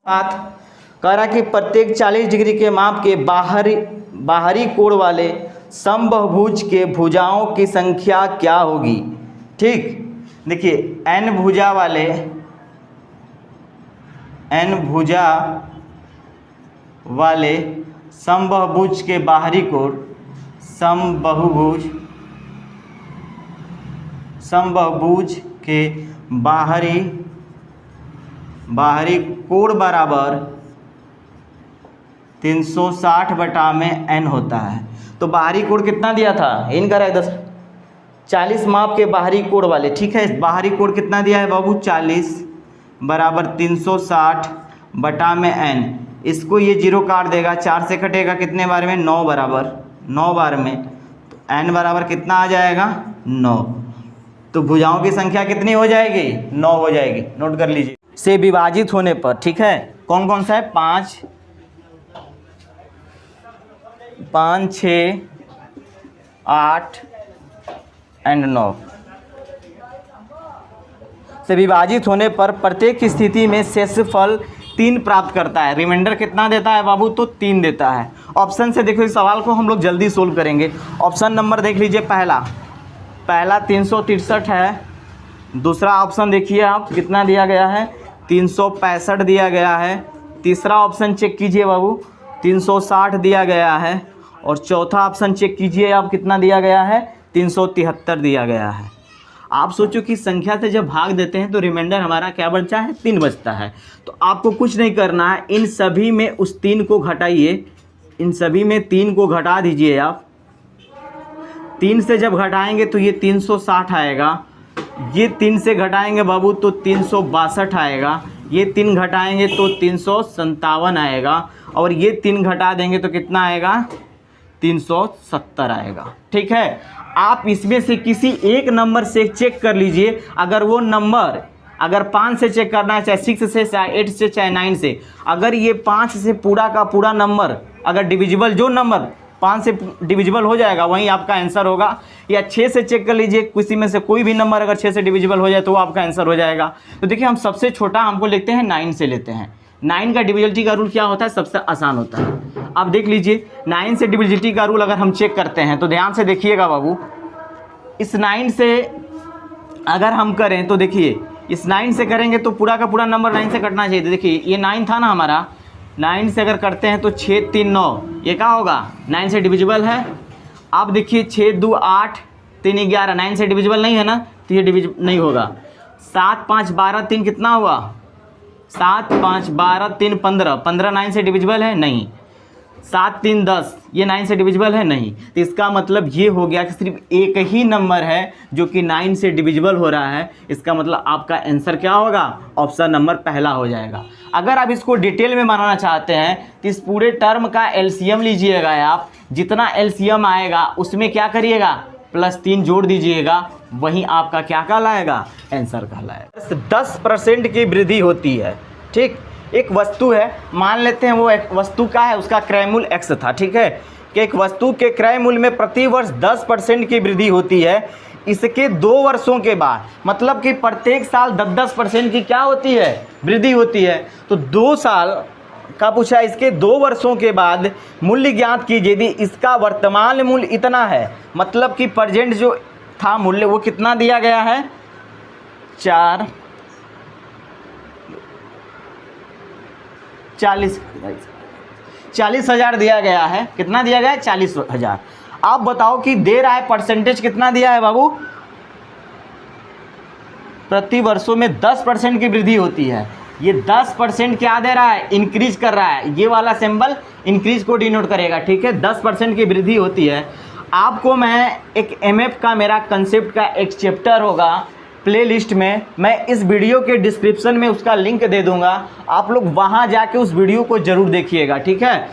बात कह रहा कि प्रत्येक 40 डिग्री के माप के बाहरी कोण वाले समबाहुभुज के भुजाओं की संख्या क्या होगी। ठीक, देखिए n भुजा वाले समबाहुभुज के बाहरी कोण समबाहुभुज के बाहरी कोण बराबर 360/n होता है। तो बाहरी कोण कितना दिया था, इन करा 40 माप के बाहरी कोण वाले। ठीक है, बाहरी कोण कितना दिया है बाबू 40 बराबर 360/n। इसको ये 0 काट देगा, 4 से कटेगा कितने बार में, 9 बार में। तो n बराबर कितना आ जाएगा 9। तो भुजाओं की संख्या कितनी हो जाएगी, 9 हो जाएगी। नोट कर लीजिए, से विभाजित होने पर। ठीक है, कौन कौन सा है, 5, 6, 8 एंड 9 से विभाजित होने पर प्रत्येक स्थिति में शेषफल 3 प्राप्त करता है। रिमाइंडर कितना देता है बाबू, तो 3 देता है। ऑप्शन से देखो, इस सवाल को हम लोग जल्दी सोल्व करेंगे। ऑप्शन नंबर देख लीजिए, पहला 363 है। दूसरा ऑप्शन देखिए आप, कितना दिया गया है, 365 दिया गया है। तीसरा ऑप्शन चेक कीजिए बाबू, 360 दिया गया है। और चौथा ऑप्शन चेक कीजिए आप, कितना दिया गया है, 373 दिया गया है। आप सोचो कि संख्या से जब भाग देते हैं तो रिमाइंडर हमारा क्या बचता है, 3 बचता है। तो आपको कुछ नहीं करना है, इन सभी में उस 3 को घटाइए, इन सभी में 3 को घटा दीजिए आप। 3 से जब घटाएंगे तो ये 360 आएगा, ये 3 से घटाएंगे बाबू तो 362 आएगा, ये 3 घटाएंगे तो 357 आएगा, और ये 3 घटा देंगे तो कितना आएगा, 370 आएगा। ठीक है, आप इसमें से किसी एक नंबर से चेक कर लीजिए। अगर वो नंबर, अगर 5 से चेक करना है, चाहे 6 से, चाहे 8 से, चाहे 9 से, अगर ये 5 से पूरा का पूरा नंबर अगर डिविजिबल, जो नंबर 5 से डिविजिबल हो जाएगा वही आपका आंसर होगा। या 6 से चेक कर लीजिए, किसी में से कोई भी नंबर अगर 6 से डिविजिबल हो जाए तो वो आपका आंसर हो जाएगा। तो देखिए, हम सबसे छोटा हमको लेते हैं 9 से लेते हैं। 9 का डिविजिबिलिटी का रूल क्या होता है, सबसे आसान होता है। आप देख लीजिए, 9 से डिविजिबिलिटी का रूल अगर हम चेक करते हैं तो ध्यान से देखिएगा बाबू, इस 9 से अगर हम करें तो देखिए, इस 9 से करेंगे तो पूरा का पूरा नंबर 9 से कटना चाहिए। देखिए ये 9 था ना हमारा, 9 से अगर करते हैं तो 6 3 9, ये क्या होगा, 9 से डिविजिबल है। आप देखिए 6 2 8 3 11, 9 से डिविजिबल नहीं है ना, तो ये डिविजिबल नहीं होगा। 7 5 12 3 कितना हुआ, 7 5 12 3 15, 15 9 से डिविजिबल है नहीं। 7 3 10, ये 9 से डिविजिबल है नहीं। तो इसका मतलब ये हो गया कि सिर्फ एक ही नंबर है जो कि 9 से डिविजिबल हो रहा है। इसका मतलब आपका आंसर क्या होगा, ऑप्शन नंबर पहला हो जाएगा। अगर आप इसको डिटेल में बनाना चाहते हैं तो इस पूरे टर्म का एलसीएम लीजिएगा आप, जितना एलसीएम आएगा उसमें क्या करिएगा, +3 जोड़ दीजिएगा, वहीं आपका क्या कहलाएगा, आंसर कहलाएगा। 10% की वृद्धि होती है। ठीक, एक वस्तु है, मान लेते हैं वो एक वस्तु का है, उसका क्रय मूल्य x था। ठीक है, कि एक वस्तु के क्रय मूल्य में प्रति वर्ष 10% की वृद्धि होती है। इसके 2 वर्षों के बाद, मतलब कि प्रत्येक साल 10% की क्या होती है, वृद्धि होती है। तो 2 साल का पूछा, इसके 2 वर्षों के बाद मूल्य ज्ञात कीजिए यदि इसका वर्तमान मूल्य इतना है, मतलब कि प्रेजेंट जो था मूल्य वो कितना दिया गया है, 40,000 दिया गया है। कितना दिया गया है, 40,000। आप बताओ कि दे रहा है परसेंटेज कितना दिया है बाबू, प्रति वर्षों में 10% की वृद्धि होती है। ये 10% क्या दे रहा है, इंक्रीज कर रहा है। ये वाला सिंबल इंक्रीज को डिनोट करेगा। ठीक है, 10% की वृद्धि होती है। आपको मैं एक एमएफ का, मेरा कंसेप्ट का एक चैप्टर होगा प्लेलिस्ट में, मैं इस वीडियो के डिस्क्रिप्शन में उसका लिंक दे दूंगा। आप लोग वहां जाके उस वीडियो को जरूर देखिएगा। ठीक है,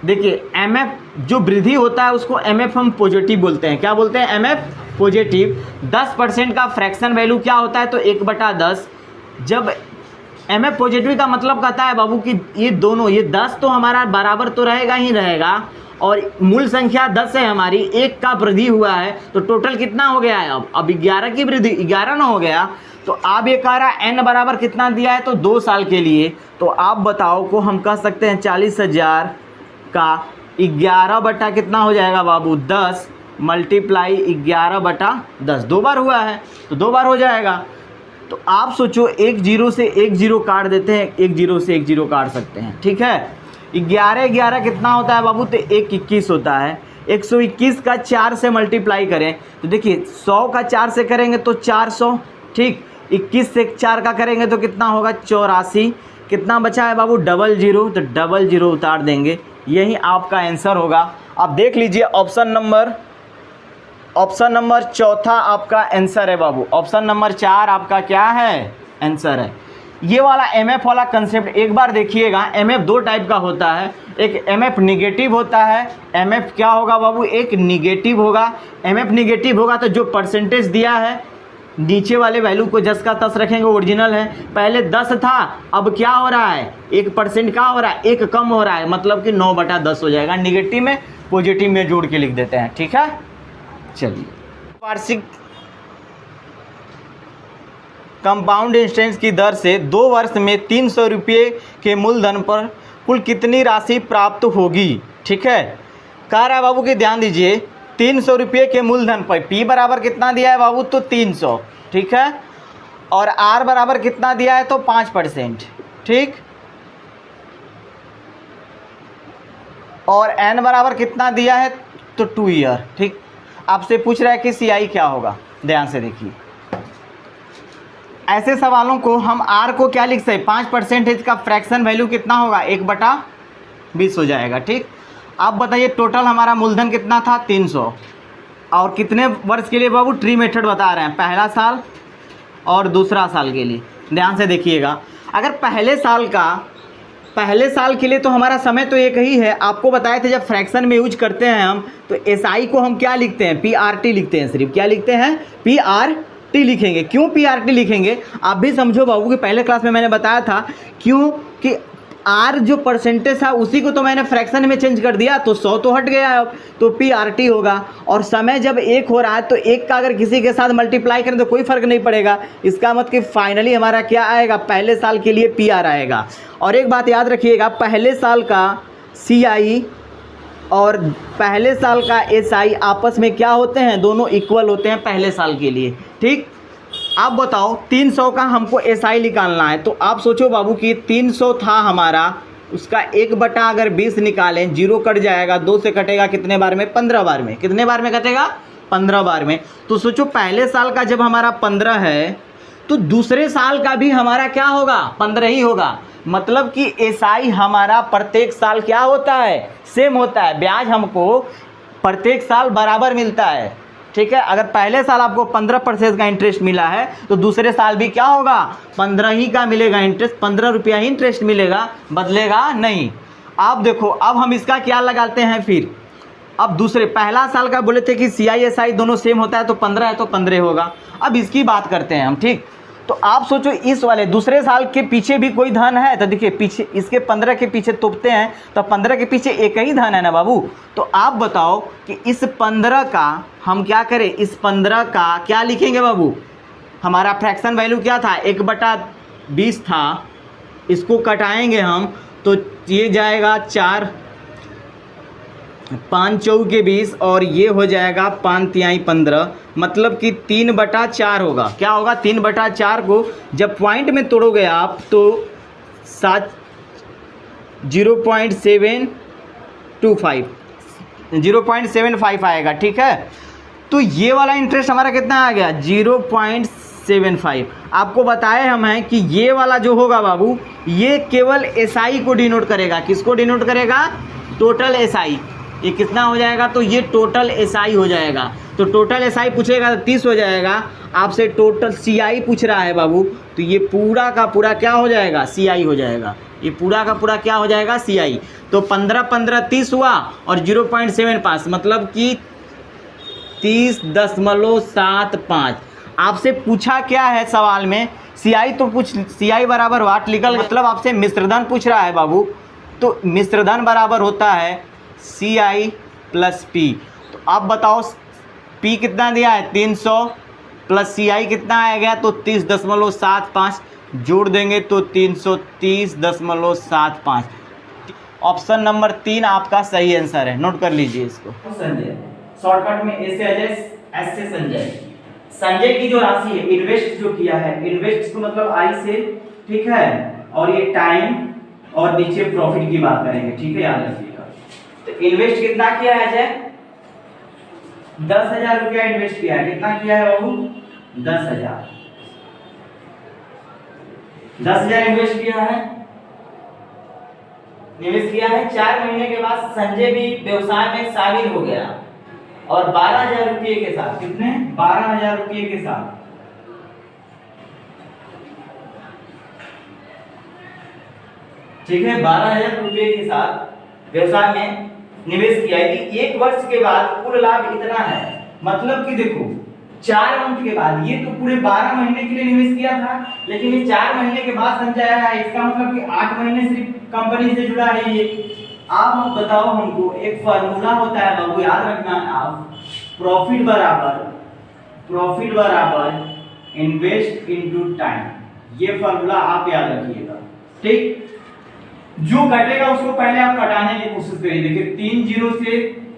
देखिए एमएफ जो वृद्धि होता है उसको एमएफ हम पॉजिटिव बोलते हैं। क्या बोलते हैं, एमएफ पॉजिटिव। 10% का फ्रैक्शन वैल्यू क्या होता है, तो 1/10। जब एमएफ पॉजिटिव का मतलब कहता है बाबू कि ये दोनों, ये 10 तो हमारा बराबर तो रहेगा ही रहेगा, और मूल संख्या 10 है हमारी, 1 का वृद्धि हुआ है, तो टोटल कितना हो गया है, अब 11 की वृद्धि, 11 ना हो गया। तो आप ये कह रहा है n बराबर कितना दिया है, तो 2 साल के लिए। तो आप बताओ को हम कह सकते हैं 40,000 का 11 बटा कितना हो जाएगा बाबू 10 मल्टीप्लाई 11/10, 2 बार हुआ है तो 2 बार हो जाएगा। तो आप सोचो एक जीरो से एक जीरो काट देते हैं, एक जीरो से एक जीरो काट सकते हैं, ठीक है। 11 कितना होता है बाबू, तो 121 होता है। 121 का 4 से मल्टीप्लाई करें तो देखिए 100 का 4 से करेंगे तो 400, ठीक। 21 से 4 का करेंगे तो कितना होगा 84। कितना बचा है बाबू 00, तो 00 उतार देंगे, यही आपका आंसर होगा। आप देख लीजिए ऑप्शन नंबर चौथा आपका आंसर है बाबू। ऑप्शन नंबर 4 आपका क्या है, आंसर है। ये वाला एमएफ वाला कंसेप्ट एक बार देखिएगा। एमएफ 2 टाइप का होता है, एक एमएफ निगेटिव होता है। एमएफ क्या होगा बाबू, एक निगेटिव होगा। एमएफ निगेटिव होगा तो जो परसेंटेज दिया है नीचे वाले वैल्यू को जस का तस रखेंगे, ओरिजिनल है। पहले 10 था, अब क्या हो रहा है 1% क्या हो रहा है, 1 कम हो रहा है, मतलब कि 9/10 हो जाएगा। निगेटिव में पॉजिटिव में जोड़ के लिख देते हैं, ठीक है। चलिए, वार्षिक कंपाउंड इंटरेस्ट की दर से 2 वर्ष में 300 रुपये के मूलधन पर कुल कितनी राशि प्राप्त होगी, ठीक है। कह रहा है बाबू कि ध्यान दीजिए 300 रुपये के मूलधन पर पी बराबर कितना दिया है बाबू, तो 300, ठीक है। और आर बराबर कितना दिया है, तो 5%, ठीक। और एन बराबर कितना दिया है, तो 2 ईयर, ठीक। आपसे पूछ रहा है कि सीआई क्या होगा, ध्यान से देखिए। ऐसे सवालों को हम आर को क्या लिख सकते, 5% का फ्रैक्शन वैल्यू कितना होगा 1/20 हो जाएगा, ठीक। आप बताइए टोटल हमारा मूलधन कितना था 300, और कितने वर्ष के लिए बाबू, ट्री मेथड बता रहे हैं, पहला साल और दूसरा साल के लिए। ध्यान से देखिएगा, अगर पहले साल के लिए तो हमारा समय तो एक ही है। आपको बताए थे जब फ्रैक्शन में यूज करते हैं हम, तो एसआई को हम क्या लिखते हैं, PRT लिखते हैं। सिर्फ क्या लिखते हैं, PRT लिखेंगे। क्यों PRT लिखेंगे आप भी समझो बाबू, कि पहले क्लास में मैंने बताया था, क्यों कि आर जो परसेंटेज था उसी को तो मैंने फ्रैक्शन में चेंज कर दिया, तो 100 तो हट गया अब, तो PRT होगा। और समय जब 1 हो रहा है तो 1 का अगर किसी के साथ मल्टीप्लाई करें तो कोई फ़र्क नहीं पड़ेगा। इसका मतलब कि फाइनली हमारा क्या आएगा, पहले साल के लिए PR आएगा। और एक बात याद रखिएगा, पहले साल का CI और पहले साल का SI आपस में क्या होते हैं, दोनों इक्वल होते हैं पहले साल के लिए, ठीक। आप बताओ 300 का हमको SI निकालना है, तो आप सोचो बाबू कि 300 था हमारा, उसका 1/20 निकालें, 0 कट जाएगा, 2 से कटेगा कितने बार में, 15 बार में। कितने बार में कटेगा, 15 बार में। तो सोचो पहले साल का जब हमारा 15 है तो दूसरे साल का भी हमारा क्या होगा, 15 ही होगा। मतलब कि SI हमारा प्रत्येक साल क्या होता है, सेम होता है। ब्याज हमको प्रत्येक साल बराबर मिलता है, ठीक है। अगर पहले साल आपको 15% का इंटरेस्ट मिला है तो दूसरे साल भी क्या होगा, 15 ही का मिलेगा इंटरेस्ट, 15 रुपया ही इंटरेस्ट मिलेगा, बदलेगा नहीं। आप देखो अब हम इसका क्या लगाते हैं फिर। अब दूसरे पहला साल का बोले थे कि CI SI दोनों सेम होता है, तो 15 है तो 15 होगा। अब इसकी बात करते हैं हम, ठीक। तो आप सोचो इस वाले दूसरे साल के पीछे भी कोई धन है, तो देखिए पीछे इसके 15 के पीछे तोपते हैं, तो 15 के पीछे एक ही धन है ना बाबू। तो आप बताओ कि इस 15 का हम क्या करें, इस 15 का क्या लिखेंगे बाबू। हमारा फ्रैक्शन वैल्यू क्या था, 1/20 था, इसको कटाएंगे हम तो ये जाएगा 4, 5 चौके 20 और ये हो जाएगा 5 तिहाई 15, मतलब कि 3/4 होगा। क्या होगा, 3/4 को जब पॉइंट में तोड़ोगे आप तो 0.725 आएगा, ठीक है। तो ये वाला इंटरेस्ट हमारा कितना आ गया, 0.75। आपको बताए हम हैं कि ये वाला जो होगा बाबू, ये केवल SI को डिनोट करेगा। किसको डिनोट करेगा, टोटल SI। ये कितना हो जाएगा, तो ये टोटल SI हो जाएगा। तो टोटल SI पूछेगा तो 30 हो जाएगा। आपसे टोटल CI पूछ रहा है बाबू, तो ये पूरा का पूरा क्या हो जाएगा, CI हो जाएगा। ये पूरा का पूरा क्या हो जाएगा, CI। तो 15 30 हुआ और 0.75 मतलब कि 30.75। आपसे पूछा क्या है सवाल में, CI तो CI बराबर वाट निकल, मतलब आपसे मिश्रधन पूछ रहा है बाबू। तो मिश्रधन बराबर होता है CI + P। तो आप बताओ P कितना दिया है, 300 प्लस सी आई कितना आएगा तो 30.75 जोड़ देंगे तो 330.75। ऑप्शन नंबर 3 आपका सही आंसर है, नोट कर लीजिए इसको। संजय, शॉर्टकट में ए से अजय, एस से संजय। संजय की जो राशि है, इन्वेस्ट जो किया है, इन्वेस्ट को मतलब आई से, ठीक है, और ये टाइम और नीचे प्रॉफिट की बात करेंगे, ठीक है, याद रखिएगा। तो इन्वेस्ट कितना किया है अजय? 10,000 रुपया इन्वेस्ट किया है। कितना किया है बाबू? 10,000 इन्वेस्ट किया है, निवेश किया है। 4 महीने के बाद संजय भी व्यवसाय में शामिल हो गया और 12,000 रुपये के साथ, कितने? 12,000 रुपये के साथ, ठीक है, 12,000 रुपये के साथ व्यवसाय में निवेश किया है। 1 वर्ष के बाद कुल लाभ इतना है, मतलब कि देखो 4 मंथ के बाद, ये तो पूरे 12 महीने के लिए निवेश किया था, लेकिन ये 4 महीने के बाद समझाया है, इसका मतलब कि 8 महीने सिर्फ कंपनी से जुड़ा है ये। आप बताओ हमको, एक फार्मूला होता है बाबू, याद रखना आप, प्रॉफिट बराबर इन्वेस्ट इनटू टाइम, ये फार्मूला आप याद रखिएगा, ठीक। जो कटेगा उसको पहले आप कटाने की कोशिश करिए। देखिए 3 जीरो से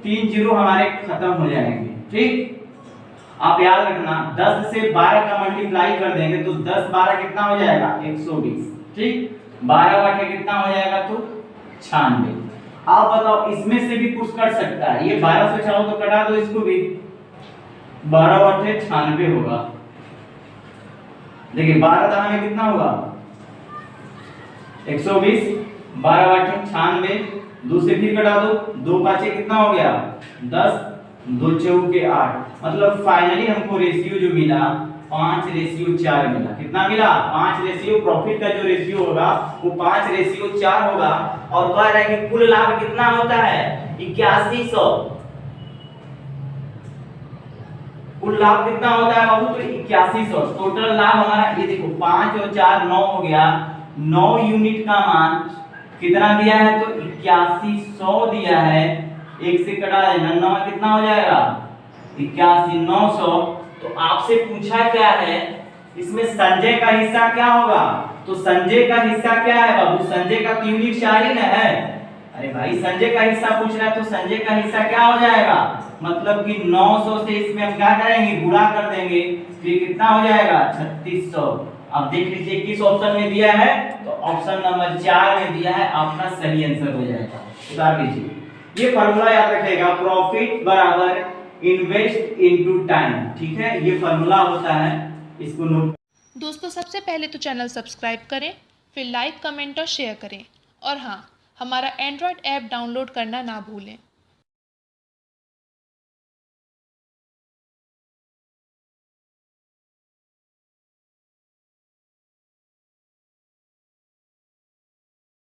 3 जीरो हमारे खत्म हो जाएंगे, ठीक। आप याद रखना 10 से 12 का मल्टीप्लाई कर देंगे तो 10 12 कितना हो जाएगा? 120, ठीक। 12 बटे कितना हो जाएगा तो 96। आप बताओ इसमें से भी कुछ कट सकता है, ये 12 से चाहो तो कटा दो इसको भी, 12 बटे 96 होगा। देखिए 12 दाने में कितना होगा? 120, 12 बटे 96, 2 से फिर कटा दो, 2 पाँचे कितना हो गया? 10, 2 चौके 8, मतलब फाइनली हमको रेशियो जो मिला 5:4 मिला। कितना मिला? 5 रेशियो, प्रॉफिट का जो रेशियो होगा वो 5:4 होगा। और कह रहा है कि कुल लाभ कितना होता है? 8100। कुल लाभ कितना होता है बाबू? तो 8100। टोटल लाभ हमारा, ये देखो 5 और 4 9 हो गया, 9 यूनिट का मान कितना दिया है? तो 8100 दिया है। 1 से कटा देना, 9 कितना हो जाएगा? 81, 900। तो आपसे पूछा क्या है इसमें संजय का हिस्सा क्या होगा? तो संजय का हिस्सा क्या है बाबू? संजय का यूनिट 4 ही ना है। अरे भाई संजय का हिस्सा पूछ रहा है तो संजय का हिस्सा क्या हो जाएगा? मतलब कि 900 से इसमें हम क्या करेंगे? गुणा कर देंगे, तो ये कितना हो जाएगा? 3600। अब देख लीजिए किस ऑप्शन में दिया है, तो ऑप्शन नंबर 4 में दिया है, आपका सही आंसर हो जाएगा। उतार लीजिए। ये फार्मूला याद रखिएगा, प्रॉफिट बराबर इन्वेस्ट इनटू टाइम, ठीक है, ये फार्मूला होता है, इसको नोट। दोस्तों सबसे पहले तो चैनल सब्सक्राइब करें, फिर लाइक, कमेंट और शेयर करें, और हाँ, हमारा एंड्रॉयड ऐप डाउनलोड करना ना भूलें।